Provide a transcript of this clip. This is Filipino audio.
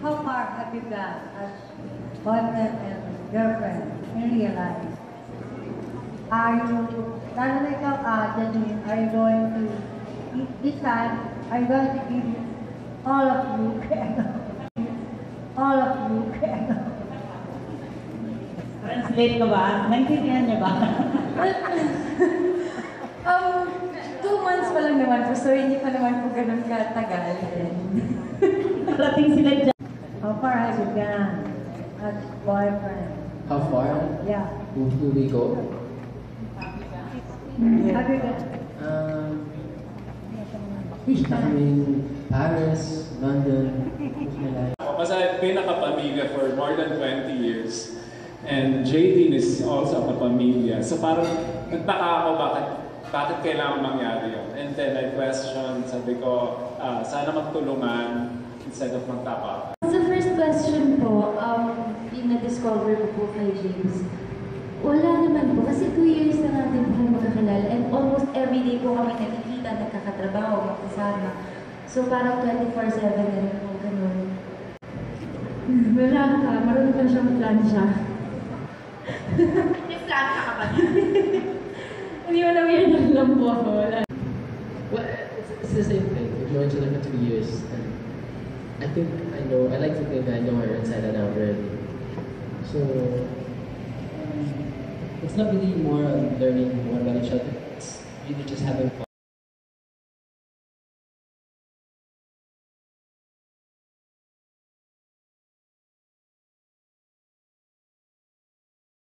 how far have you got as boyfriend and girlfriend in real life? Are you, lalo na ikaw, Janine, are you going to, this time, are you going to give all of you, all of you, Translate ko ba? Naintindihan niya ba? 2 months pa lang naman po, so hindi pa naman po ganun katagal. Parating sila dyan. How far have you gone as boyfriend? How far? Yeah. Will we go? Have you gone? I mean, Paris, London, Because I've been a kapamilya for more than 20 years. And JD is also a kapamilya. So parang nagtaka ako bakit kailangan mangyari yun. And then I questioned, sabi ko, sana magtulungan instead of magtapa. Sa first question po, yung na-discover ko po kay James, wala naman po. Kasi 2 years na natin po magkakilala. And almost every day po kami nakikita, nagkakatrabaho, magkasama. So parang 24/7 na rin po, ganun. Wala ka, marunong ka siyang plansya. May plan ka ka ba niya? Hindi mo na weird lang po ako, wala. well, it's the same thing. We've known each other for 2 years, and I like to think I know her inside and out already. So, it's not really more on